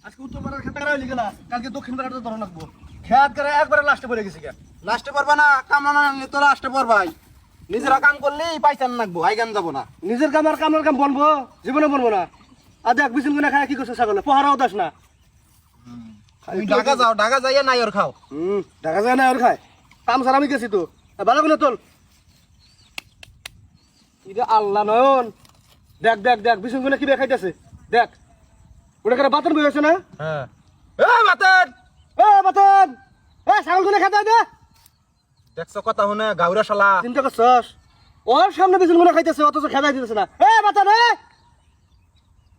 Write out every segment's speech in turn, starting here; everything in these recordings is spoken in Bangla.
আজকে উত্তর পাড়ার খেতে রাইলি গেলা, কালকে দক্ষিণ পাড়াটা ধরা লাগবো। খেয়াত করে একবারে লাস্টে পড়ে গেছি গা। লাস্টে পারবা না, কামলা না আনলে তো লাস্টে পারবাই। নিজেরা কাম করলেই পাইতান লাগবো, আইগান যাবো না। নিজের কাম আর কামের কাম বনবো, জীবনে বনবো না। আর দেখ বিছুন গুনা খায় কি করছে ছাগলে, পহারাও দাস না। তুমি ঢাকা যাও, ঢাকা যাইয়া নাই ওর খাও। ঢাকা যায় না আর খায়। কাম সারা আমি গেছি তো, ভালো করে তোল। এটা আল্লাহ নয়ন, দেখ দেখ দেখ বিছুন গুনা কি খাইতেছে দেখ। ওটা করে বাতন বই আছে না? হ্যাঁ বাতেন, বাতন ছাগল গুনা খেতে দে। দেখছো কথা শুনে গাউরা শালা। চিন্তা করছস ওর সামনে বিছুন গুনা খাইতেছে, অথচ খেদাই দিতেছে না। বাতন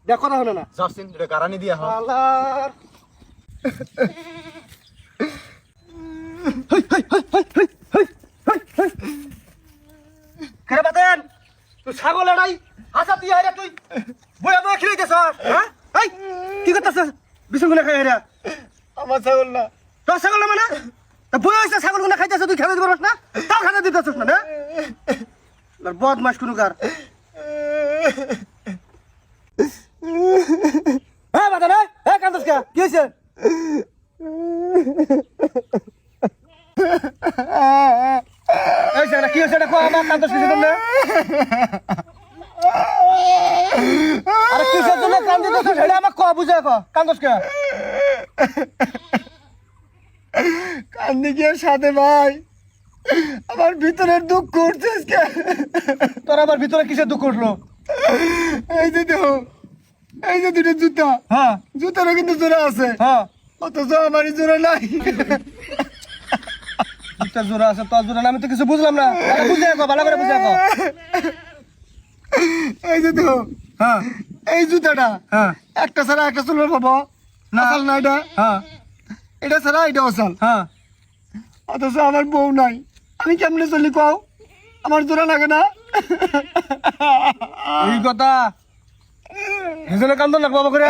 দেখ কথা শুনে না। জাসিন রে গারানি দিয়া হ। আল্লাহর কেরে বাতেন তুই ছাগল এড়াই হাসা দিয়ে রে তুই বইয়া বইয়া খেলে গেছ। হ্যাঁ কি করতেছ বিছুন গুনা খাই রে? আমার ছাগল না। তোর ছাগল না মানে বই হয়েছে ছাগল গুনা খাইতেছ, তুই খেতে দিবস না? তাও খেতে দিতেছিস না? বদমাস কোনো কার। বাতেন কান্দস কে কি হয়েছে? কি হয়েছে এটা কো আমার কান্দস কিছু না? আরে কিসের জন্য কান্দিতেছ সেটা আমাকে ক, বুঝে ক। কান্দস কে? কান্দি গিয়ে সাথে ভাই, আমার ভিতরের দুঃখ করছিস কে? তোর আবার ভিতরে কিসের দুঃখ উঠলো? এই যে দেখো, এই যে দুটো জুতা, হ্যাঁ জুতারও কিন্তু জোড়া আছে, হ্যাঁ অথচ আমারই জোড়া নাই। দুটা জোড়া আছে, তোর জোড়া না? আমি তো কিছু বুঝলাম না। বুঝে ক, ভালো করে বুঝে ক। এই যে দেখো, হ্যাঁ এই জুতাটা হ্যাঁ একটা ছাড়া একটা চলবে বাবা না, আসাল না এটা, হ্যাঁ এটা ছাড়া এটা আসাল, হ্যাঁ অথচ আমার বউ নাই। আমি কেমনে চলি কও? আমার জোড়া লাগে না। এই কথা হেজনে কান্দন লাগবো বাবা করে।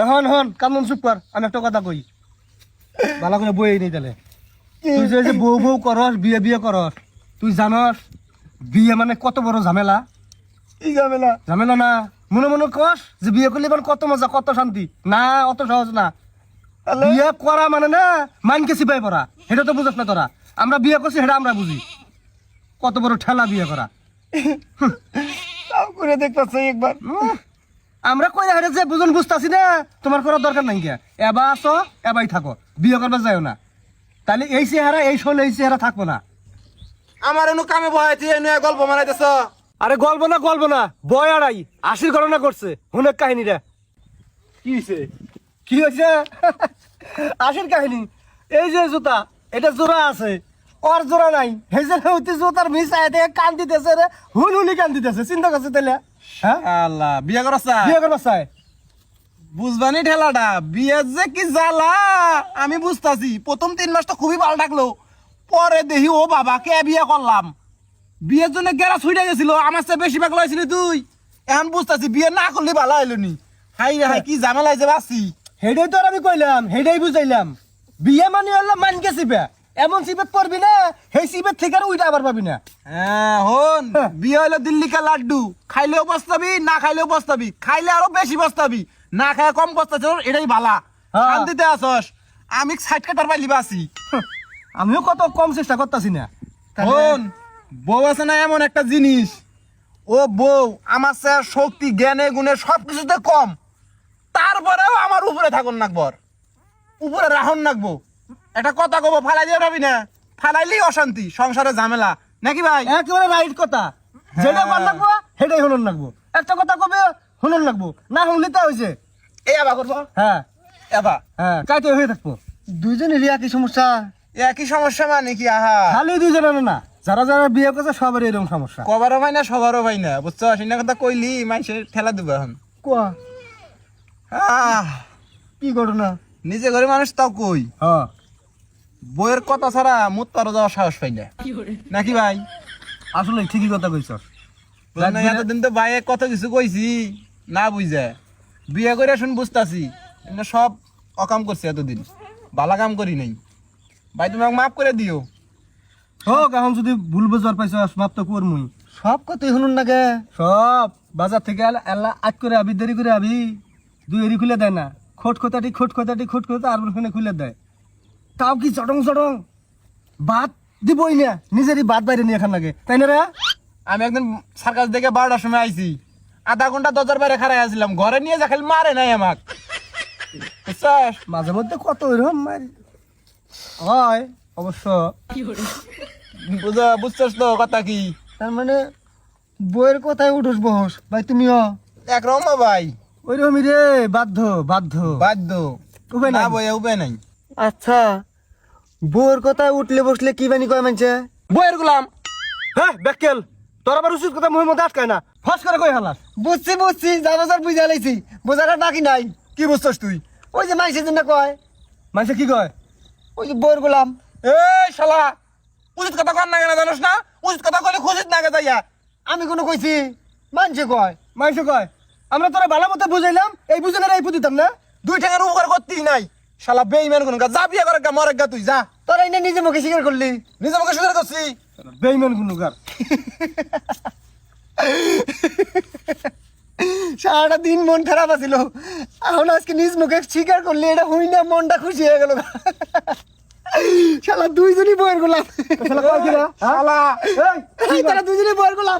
এখন হন কান্দন চুপ কর, আমি একটা কথা কই। ভালো করে বই নেই তাহলে। তুই যে বউ বউ করস, বিয়ে বিয়ে করস, তুই জানস বিয়ে মানে কত বড় ঝামেলা? কি ঝামেলা? ঝামেলা না মনে মনে কস যে বিয়ে করলে মানে কত মজা কত শান্তি, না অত সহজ না। বিয়ে করা মানে না মানকে চিপাই পড়া, সেটা তো বুঝস না তোরা। আমরা বিয়ে করছি সেটা আমরা বুঝি, কত বড় ঠেলা বিয়ে করা। তাও করে দেখতেছ একবার। আমরা কই হারে যে বুঝুন বুঝতাছি না, তোমার করার দরকার নাই। গিয়া এবার আসো এবাই থাকো, বিয়ে করবার যাও না। তাহলে এই চেহারা এই শোন এই চেহারা থাকবো না। আমার এনু কামে বহাইছি, এনু গল্প বানাইতেছ। আরে গল্প না বয় আড়াই আশির গণনা করছে অনেক কাহিনীরা। কি হয়েছে কি হয়েছে? আশির কাহিনী। এই যে জুতা এটা জোড়া আছে, ওর জোড়া নাই। এই যে জুতার মিশাই কান দিতেছে রে, হুলি কান দিতেছে। চিন্তা করছে তাহলে? হ্যাঁ আল্লাহ, বিয়ে করা চাই? বিয়ে করবার চাই? বুঝবানি ঠেলাটা, বিয়ের যে কি জ্বালা আমি বুঝতাছি। প্রথম 3 মাস তো খুবই ভালো লাগলো, পরে দেখি ও বাবা কে বিয়ে করলাম। বিয়ের জন্য গেরা ছুটে গেছিল, আমার চেয়ে বেশি পাগল হয়েছিল তুই। এখন বুঝতাছি বিয়ে না করলে ভালো হইলো নি। হাই রে হাই, কি ঝামেলা যে বাসি। হেডাই তো আর আমি কইলাম, হেডাই বুঝাইলাম। বিয়ে মানে হলো মানকে চিপে, এমন চিপেত পড়বি না সেই চিপের থেকে আর উইটা আবার পাবি না। হ্যাঁ হন, বিয়ে হলো দিল্লি কা লাড্ডু, খাইলেও পস্তাবি না খাইলেও পস্তাবি, খাইলে আরো বেশি পস্তাবি, না খায় কম পস্তাছ, এটাই ভালা। হ্যাঁ। শান্তিতে আসস, আমি সাইড কাটার পাইলি বাসি। আমিও কত কম চেষ্টা করতেছি না। হন, বউ আছে না এমন একটা জিনিস, ও বউ আমার চেয়ে শক্তি জ্ঞানে গুণে সবকিছুতে কম, তারপরেও আমার উপরে থাকুন নাকবর, উপরে রাহন নাকবো। একটা কথা কব, ফালাই দিয়ে পাবি না, ফালাইলেই অশান্তি, সংসারে ঝামেলা নাকি ভাই? একেবারে রাইট কথা। যেটা ভাল লাগবো সেটাই শুনুন লাগবো। একটা কথা কবে শুনুন লাগবো, না শুনলে তো হয়েছে। এই আবা করবো, হ্যাঁ এবা হ্যাঁ কাইতে হয়ে থাকবো। দুইজনেরই একই সমস্যা। একই সমস্যা মানে কি? আহা, খালি দুইজনের না, যারা যারা বিয়ে করছে সবারই এরকম সমস্যা। কবারও ভাই না সবারও ভাই না, বুঝছো? সিনা কথা কইলি মানুষের ঠেলা দিব এখন। কোয়া কি ঘটনা? নিজে ঘরে মানুষ তাও কই, হ্যাঁ বইয়ের কথা ছাড়া মুত পারো যাওয়ার সাহস পাই না নাকি ভাই? আসলে ঠিকই কথা কইছ। বুঝলেন না, এতদিন তো ভাই কত কিছু কইছি না বুঝে, বিয়ে করে শুন বুঝতাছি সব অকাম করছি, এতদিন ভালো কাম করি নাই। ভাই তুমি আমাকে মাফ করে দিও। হোক, এখন যদি ভুল বুঝবার পাইছ মাপ তো করমুই। সব কথাই শুনুন না গে, সব বাজার থেকে আল্লাহ আজ করে আবি, দেরি করে আবি। দুই এরি খুলে দেয় না, খোট খোতাটি আর ওখানে খুলে দেয়। তাও কি চটং চটং ভাত দিবই না, নিজেরই ভাত বাইরে নিয়ে খান লাগে, তাই না রে? আমি একদিন সার্কাস দেখে 12টার সময় আইছি, আধা ঘন্টা দরজার বাইরে খাড়াই আছিলাম, ঘরে নিয়ে যা খালি মারে নাই আমাক, বুঝছস? মাঝে মধ্যে কত এরকম মারি হয় অবশ্য। বুঝছস তো কথা কি? তার মানে বইয়ের কথায় উঠোস বহস ভাই, তুমিও একরকম ভাই, ওই রকমই রে, বাধ্য বাধ্য বাধ্য, উপায় না নাই। বইয়া উপায় নাই। আচ্ছা, বউয়ের কথায় উঠলে বসলে কি বানি কয় মানছে? বইয়ের গুলাম। হ্যাঁ বেকেল, তোর আবার উচিত কথা মুহের মধ্যে আটকায় না, ফস করে কই হালাস। বুঝছি জানো স্যার, বুঝা লাইছি, বোঝাটা বাকি নাই। কি বুঝছস তুই? ওই যে মাইসের জন্য কয়, মাইসে কি কয়? ওই যে বউয়ের গোলাম। এই শালা, উচিত কথা কর না কেন জানোস না? উচিত কথা কইলে খুশিত না গে যাইয়া। আমি কোনো কইছি? মানছে কয়, মাইসে কয়। আমরা তোরা ভালো মতো বুঝাইলাম, এই বুঝে না এই বুঝিতাম না। দুই ঠেঙের উপকার করতেই নাই, শালা বেইমান কোন গা, যা বিয়ে করে গা, মরে গা, তুই যা। তোরা এনে নিজে মুখে স্বীকার করলি, নিজে আমাকে সুন্দর করছি। বেইমান গুনুগার। সারাটা দিন মন খারাপ আছিল, এখন আজকে নিজ মুখে স্বীকার করলি, এটা হই না, মনটা খুশি হয়ে গেল। শালা দুইজনই বইয়ের গোলাম। শালা কয় কি রে? শালা এই, তারা দুইজনই বইয়ের গোলাম।